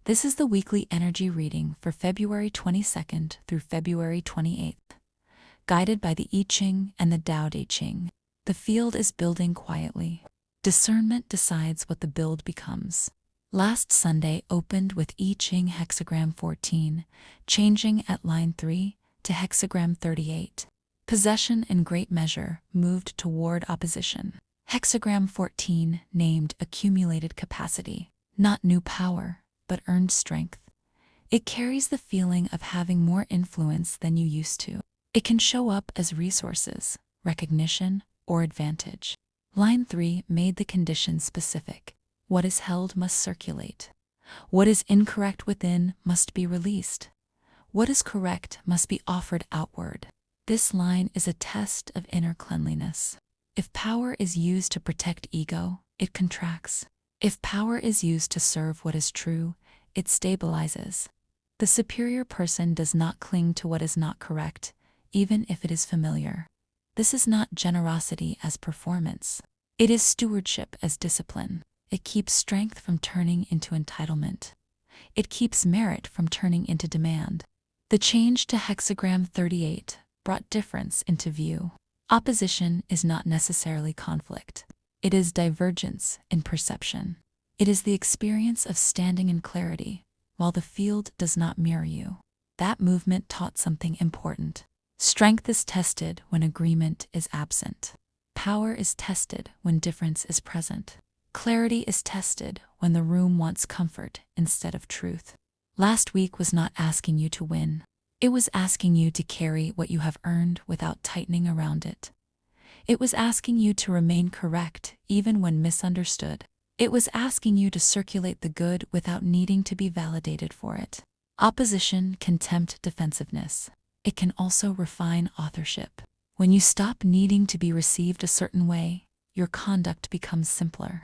This is the weekly energy reading for February 22nd through February 28th, guided by the I Ching and the Tao Te Ching. The field is building quietly. Discernment decides what the build becomes. Last Sunday opened with I Ching Hexagram 14, changing at line 3 to Hexagram 38. Possession in great measure moved toward opposition. Hexagram 14 named accumulated capacity, not new power, but earned strength. It carries the feeling of having more influence than you used to. It can show up as resources, recognition, or advantage. Line 3 made the condition specific. What is held must circulate. What is incorrect within must be released. What is correct must be offered outward. This line is a test of inner cleanliness. If power is used to protect ego, it contracts. If power is used to serve what is true, it stabilizes. The superior person does not cling to what is not correct, even if it is familiar. This is not generosity as performance. It is stewardship as discipline. It keeps strength from turning into entitlement. It keeps merit from turning into demand. The change to Hexagram 38 brought difference into view. Opposition is not necessarily conflict. It is divergence in perception. It is the experience of standing in clarity, while the field does not mirror you. That movement taught something important. Strength is tested when agreement is absent. Power is tested when difference is present. Clarity is tested when the room wants comfort instead of truth. Last week was not asking you to win. It was asking you to carry what you have earned without tightening around it. It was asking you to remain correct even when misunderstood. It was asking you to circulate the good without needing to be validated for it. Opposition can tempt defensiveness. It can also refine authorship. When you stop needing to be received a certain way, your conduct becomes simpler.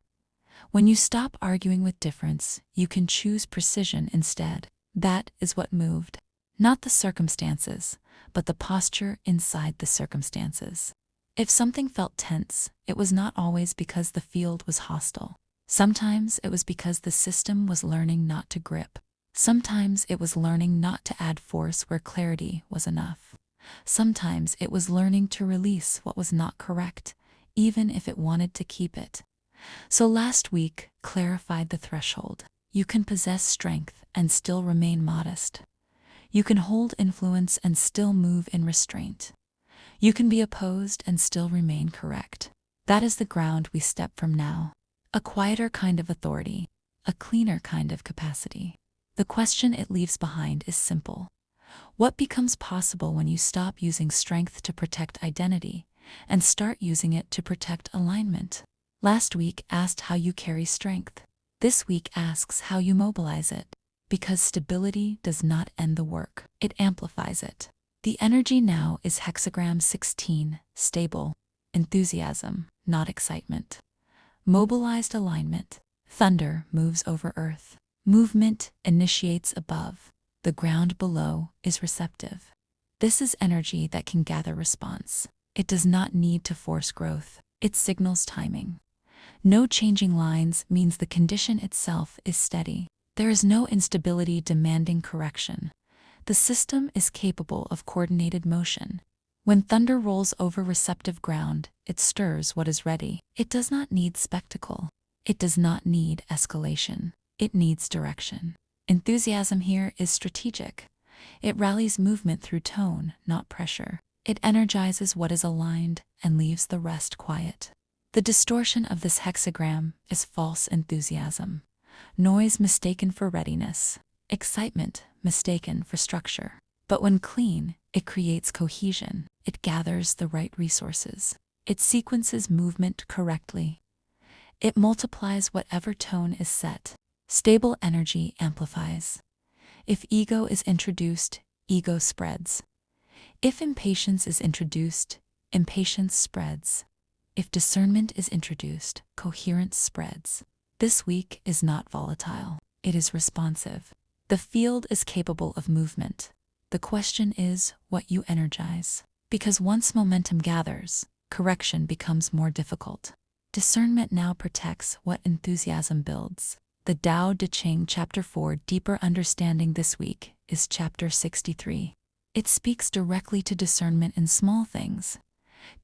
When you stop arguing with difference, you can choose precision instead. That is what moved. Not the circumstances, but the posture inside the circumstances. If something felt tense, it was not always because the field was hostile. Sometimes it was because the system was learning not to grip. Sometimes it was learning not to add force where clarity was enough. Sometimes it was learning to release what was not correct, even if it wanted to keep it. So last week clarified the threshold. You can possess strength and still remain modest. You can hold influence and still move in restraint. You can be opposed and still remain correct. That is the ground we step from now. A quieter kind of authority, a cleaner kind of capacity. The question it leaves behind is simple. What becomes possible when you stop using strength to protect identity and start using it to protect alignment? Last week asked how you carry strength. This week asks how you mobilize it. Because stability does not end the work, it amplifies it. The energy now is Hexagram 16, stable, enthusiasm, not excitement. Mobilized alignment. Thunder moves over earth. Movement initiates above. The ground below is receptive. This is energy that can gather response. It does not need to force growth. It signals timing. No changing lines means the condition itself is steady. There is no instability demanding correction. The system is capable of coordinated motion. When thunder rolls over receptive ground, it stirs what is ready. It does not need spectacle. It does not need escalation. It needs direction. Enthusiasm here is strategic. It rallies movement through tone, not pressure. It energizes what is aligned and leaves the rest quiet. The distortion of this hexagram is false enthusiasm. Noise mistaken for readiness. Excitement mistaken for structure. But when clean, it creates cohesion. It gathers the right resources. It sequences movement correctly. It multiplies whatever tone is set. Stable energy amplifies. If ego is introduced, ego spreads. If impatience is introduced, impatience spreads. If discernment is introduced, coherence spreads. This week is not volatile. It is responsive. The field is capable of movement. The question is what you energize. Because once momentum gathers, correction becomes more difficult. Discernment now protects what enthusiasm builds. The Tao Te Ching Chapter 4 Deeper Understanding this week is Chapter 63. It speaks directly to discernment in small things.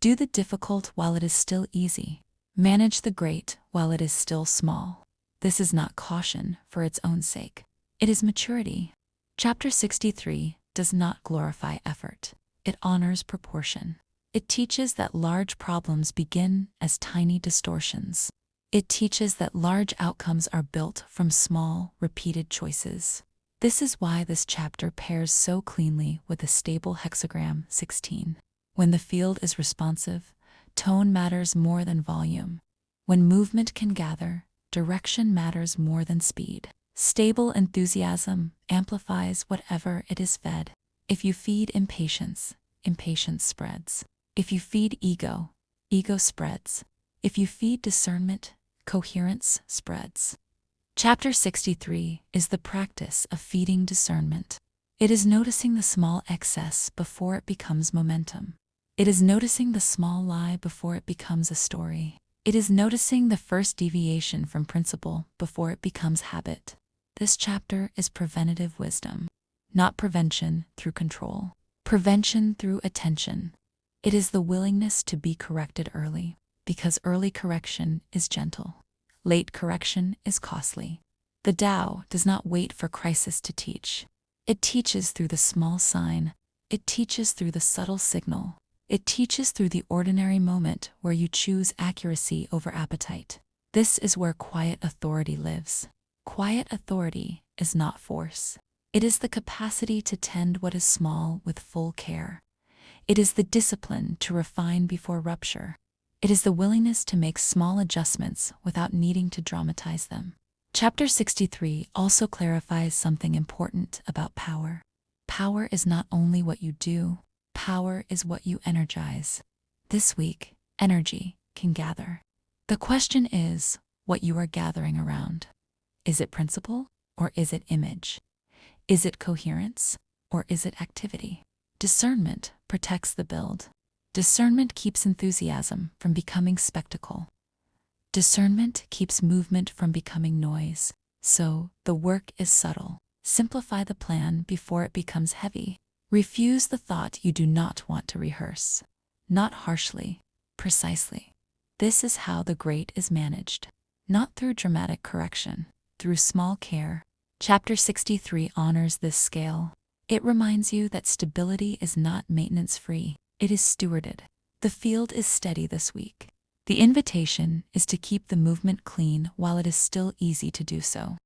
Do the difficult while it is still easy. Manage the great while it is still small. This is not caution for its own sake. It is maturity. Chapter 63 does not glorify effort. It honors proportion. It teaches that large problems begin as tiny distortions. It teaches that large outcomes are built from small, repeated choices. This is why this chapter pairs so cleanly with the stable hexagram 16. When the field is responsive, tone matters more than volume. When movement can gather, direction matters more than speed. Stable enthusiasm amplifies whatever it is fed. If you feed impatience, impatience spreads. If you feed ego, ego spreads. If you feed discernment, coherence spreads. Chapter 63 is the practice of feeding discernment. It is noticing the small excess before it becomes momentum. It is noticing the small lie before it becomes a story. It is noticing the first deviation from principle before it becomes habit. This chapter is preventative wisdom, not prevention through control. Prevention through attention. It is the willingness to be corrected early, because early correction is gentle. Late correction is costly. The Tao does not wait for crisis to teach. It teaches through the small sign. It teaches through the subtle signal. It teaches through the ordinary moment where you choose accuracy over appetite. This is where quiet authority lives. Quiet authority is not force. It is the capacity to tend what is small with full care. It is the discipline to refine before rupture. It is the willingness to make small adjustments without needing to dramatize them. Chapter 63 also clarifies something important about power. Power is not only what you do, power is what you energize. This week, energy can gather. The question is what you are gathering around. Is it principle or is it image? Is it coherence or is it activity? Discernment protects the build. Discernment keeps enthusiasm from becoming spectacle. Discernment keeps movement from becoming noise. So, the work is subtle. Simplify the plan before it becomes heavy. Refuse the thought you do not want to rehearse. Not harshly, precisely. This is how the great is managed. Not through dramatic correction, through small care. Chapter 63 honors this scale. It reminds you that stability is not maintenance-free. It is stewarded. The field is steady this week. The invitation is to keep the movement clean while it is still easy to do so.